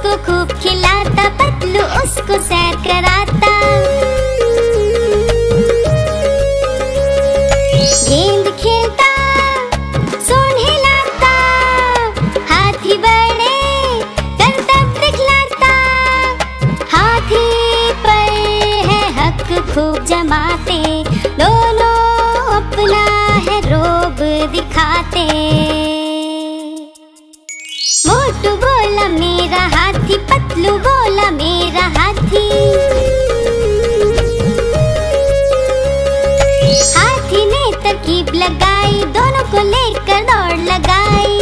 को खूब खिलाता, पतलू उसको सैर कराता। गेंद खेलता, सूंड हिलाता, हाथी बड़े करतब दिखलाता। हाथी पर है हक खूब जमाते, दोनों अपना है रोब दिखाते। मोटू बोला मेरा हाथी, पतलू बोला मेरा हाथी। हाथी ने तरकीब लगाई, दोनों को लेकर दौड़ लगाई।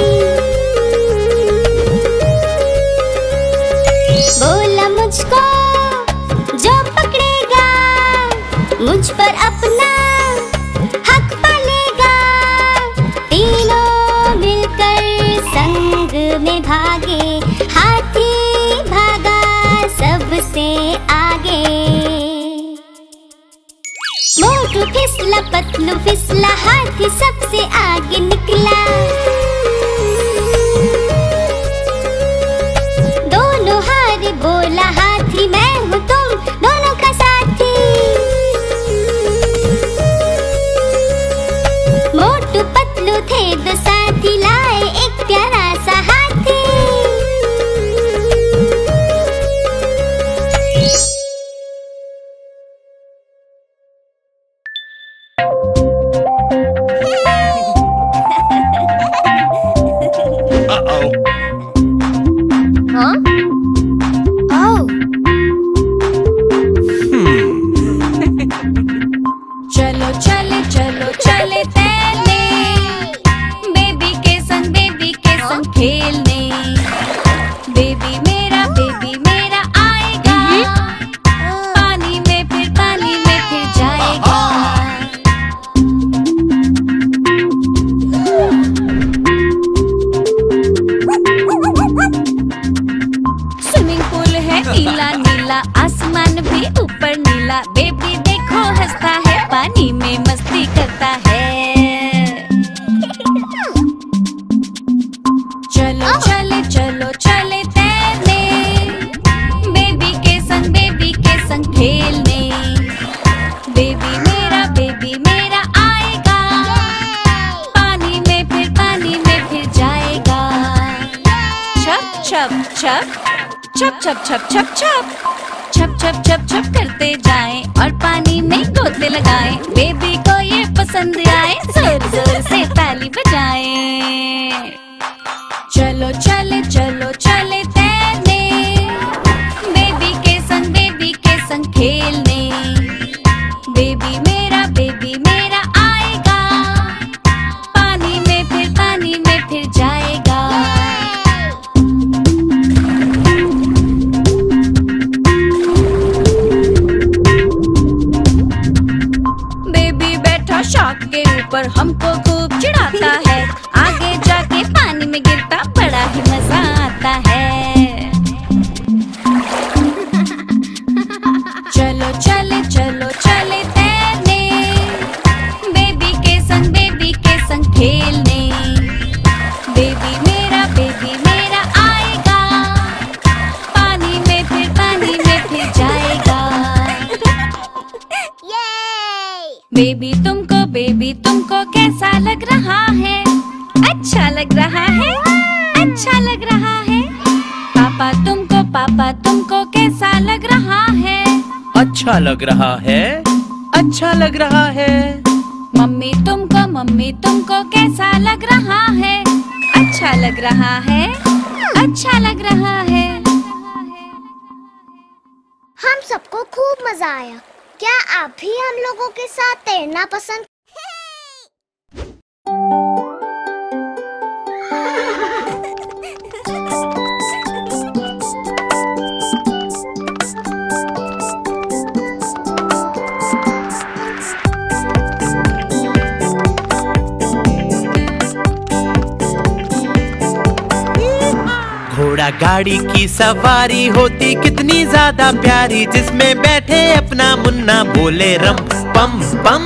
बोला मुझको जो पकड़ेगा, मुझ पर अपना हक पालेगा। तीनों मिलकर संग में भागे, हाथी भागा सबसे आगे। मोटू फिसला, पतलू फिसला, हाथी सबसे आगे निकला। दोनों हारे, बोला हाथी मैं हूँ तुम दोनों का साथी। मोटू पतलू थे दो साथी, लाए एक प्यारा सा हाथी। हाँ? चलो चले चलो चले तैरने, बेबी के संग खेलने। बेबी मेरा आएगा, पानी में फिर जाएगा। स्विमिंग पूल है नीला नीला, आसमान भी ऊपर नीला। बेबी देखो हंसता है, पानी में मस्ती करता है। चलो चले तैरने, बेबी के संग खेलने। बेबी मेरा आएगा, पानी में फिर जाएगा। छप छप छप छप छप छप छप छप छप छप छप छप करते जाएं और पानी में गोते लगाएं। बेबी को ये पसंद आए, जोर जोर से ताली बजाएं। चलो चले तैरने, बेबी के संग खेलने। बेबी मेरा आएगा, पानी में फिर जाएगा। बेबी बैठा शार्क के ऊपर, हमको खूब चिढ़ाता है। आगे जाके पानी में गिरता, बड़ा ही मजा आता है। चलो चले तैरने, बेबी के संग खेलने। बेबी मेरा आएगा, पानी में फिर जाएगा। बेबी तुमको कैसा लग रहा है? अच्छा लग रहा है, अच्छा लग रहा है। पापा तुमको कैसा लग रहा है? अच्छा लग रहा है, अच्छा लग रहा है। मम्मी तुमको कैसा लग रहा है? अच्छा लग रहा है, अच्छा लग रहा है। हम सबको खूब मजा आया। क्या आप भी हम लोगों के साथ तैरना पसंद? घोड़ा गाड़ी की सवारी होती कितनी ज्यादा प्यारी, जिसमें बैठे अपना मुन्ना बोले रम पम पम।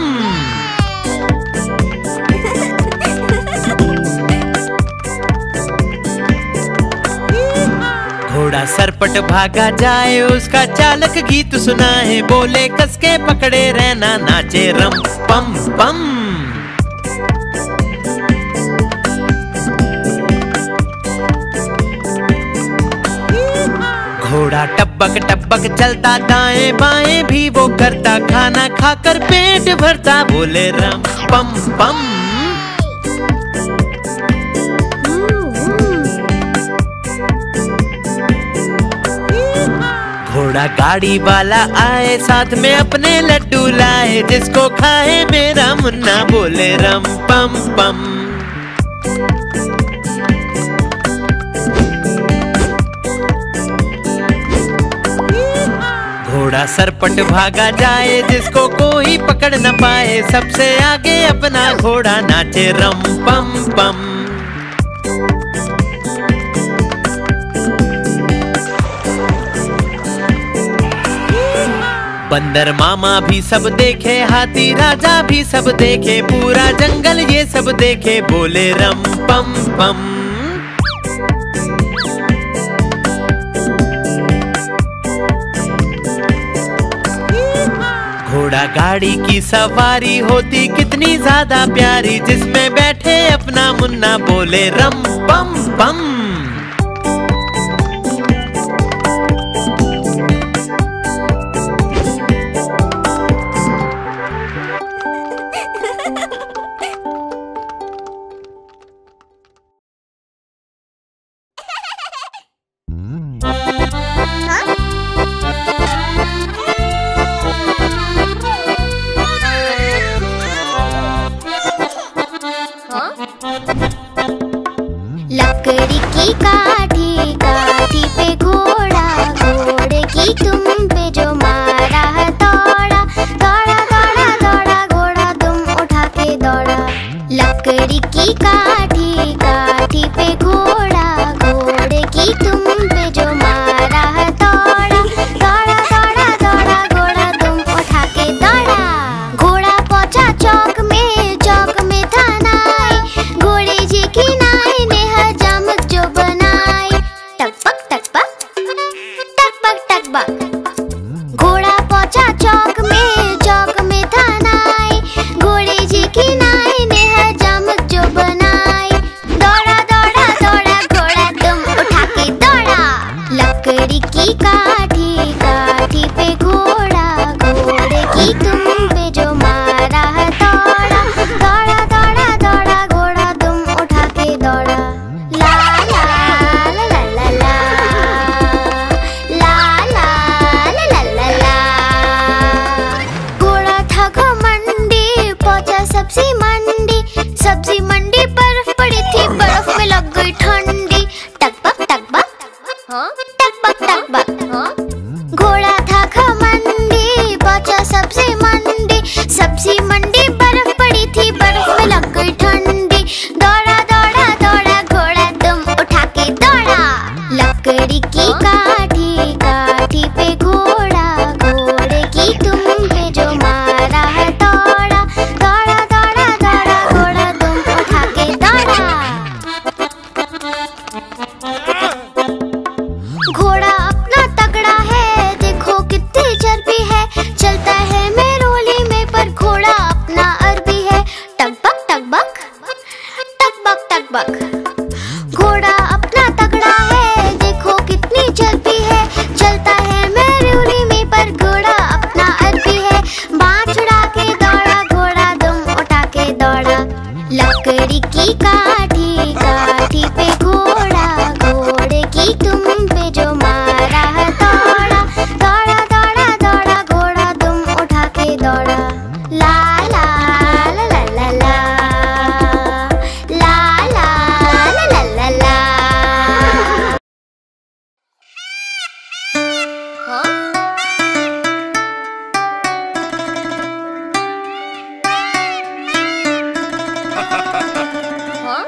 घोड़ा घोड़ा सरपट भागा जाए, उसका चालक गीत सुनाए, बोले कस के पकड़े रहना, नाचे रम पम पम। घोड़ा टब्बक टब्बक चलता, दाएं बाएं भी वो करता, खाना खाकर पेट भरता, बोले रम पम पम। घोड़ा गाड़ी वाला आए, साथ में अपने लड्डू लाए, जिसको खाए मेरा मुन्ना, बोले रम पम पम। घोड़ा सरपट भागा जाए, जिसको कोई पकड़ न पाए, सबसे आगे अपना घोड़ा, नाचे रम पम पम। बंदर मामा भी सब देखे, हाथी राजा भी सब देखे, पूरा जंगल ये सब देखे, बोले रम पम पम। घोड़ा गाड़ी की सवारी होती कितनी ज्यादा प्यारी, जिसमें बैठे अपना मुन्ना, बोले रम पम पम। लकड़ी की काठी, काठी पे घोड़ा, घोड़े की तुम पे जो मारा है दौड़ा, दौड़ा दौड़ा दौड़ा घोड़ा तुम उठा के दौड़ा। लकड़ी की काठी, काठी पे घोड़ा, घोड़े की तुम पे जो मारा है दौड़ा, दौड़ा दौड़ा दौड़ा घोड़ा तुम उठा के दौड़ा। घोड़ा पहुंचा चौक में, चौक में था नाई, घोड़े जी की नाई ने हजामत जो बनाई, टकपक टकपक टकपक टकपक। घोड़ा पहुंचा चौक में था नाई, घोड़े जी की नाई ने हजामत जो बनाई, दौड़ा दौड़ा दौड़ा घोड़ा तुम उठा के दौड़ा। लकड़ी की काठी, काठी पे घोड़ा, घोड़े की तुम पे जो मारा है दौड़ा, दौड़ा दौड़ा दौड़ा घोड़ा तुम उठा के दौड़ा। ला ला ला ला ला ला, ला ला ला ला ला। घोड़ा था घमंडी, पहुंचा सब्जी मंडी, सब्जी मंडी बर्फ पड़ी थी, बर्फ में लग गई ठंडी, टकपक टकपक टकपक टकपक। घोड़ा था घमंडी, पहुंचा सब्जी मंडी, सब्जी मंडी बर्फ पड़ी थी, बर्फ में लग गई ठंडी, दौड़ा दौड़ा दौड़ा घोड़ा तुम उठा के दौड़ा। लकड़ी की काठी, काठी पे घोड़ा, घोड़े की तुम पे जो मारा है दौड़ा, दौड़ा दौड़ा दौड़ा घोड़ा तुम उठा के दौड़ा। घोड़ा अपना तगड़ा है, देखो कितनी चर्बी है, चलता है मेरोली में पर घोड़ा अपना अरबी है, टकबक टकबक टकबक टकबक। घोड़ा अपना तगड़ा है, देखो कितनी चर्बी है, चलता है मेरोली में पर घोड़ा अपना अरबी है, बाँह छुड़ा के दौड़ा घोड़ा तुम उठा के दौड़ा। लकड़ी की काठी, काठी पे घोड़ा, घोड़े की तुम पे जो मारा है दौड़ा, दौड़ा दौड़ा दौड़ा घोड़ा तुम उठा के दौड़ा। ला ला ला ला ला ला, ला ला ला ला ला ला। हाँ?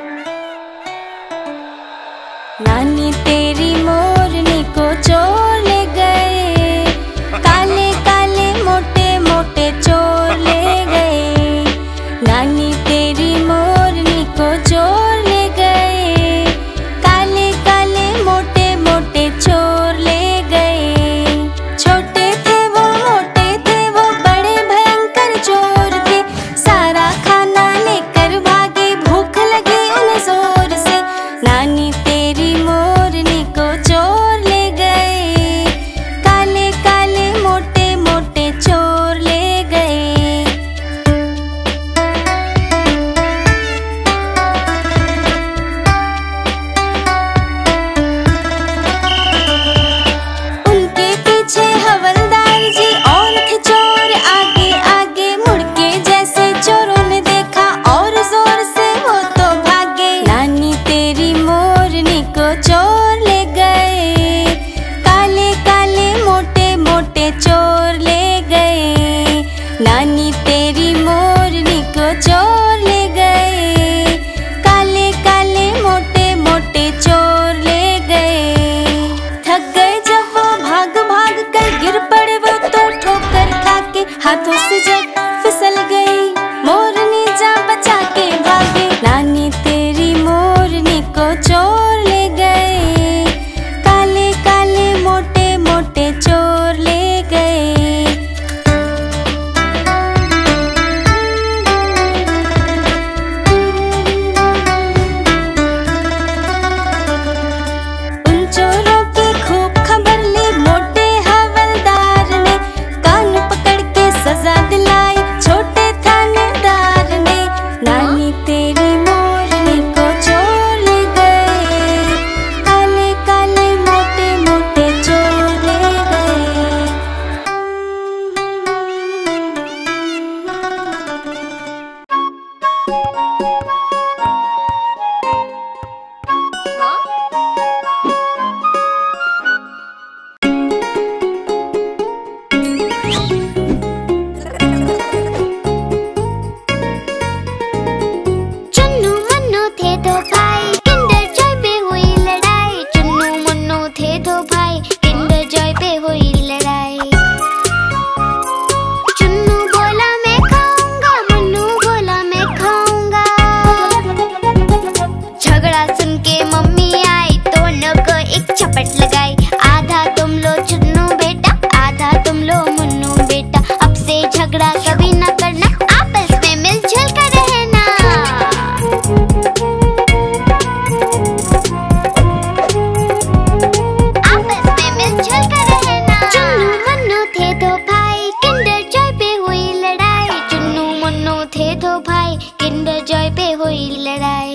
हुई लड़ाई।